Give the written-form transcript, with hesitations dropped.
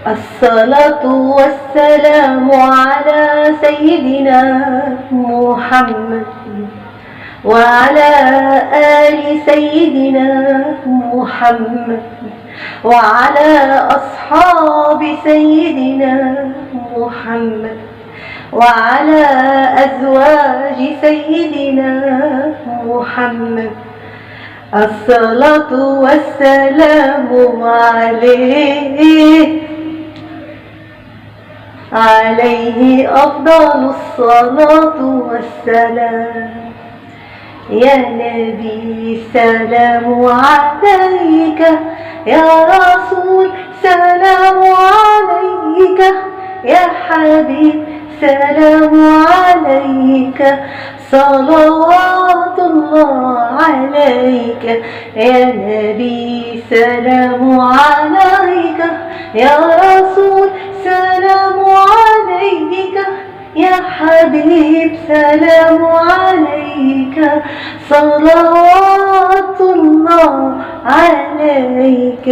الصلاة والسلام على سيدنا محمد وعلى آل سيدنا محمد وعلى أصحاب سيدنا محمد وعلى أزواج سيدنا محمد. الصلاة والسلام عليه أفضل الصلاة والسلام. يا نبي سلام عليك، يا رسول سلام عليك، يا حبيب سلام عليك، صلوات الله عليك. يا نبي سلام عليك، يا رسول سلام عليك، يا حبيب سلام عليك، صلوات الله عليك.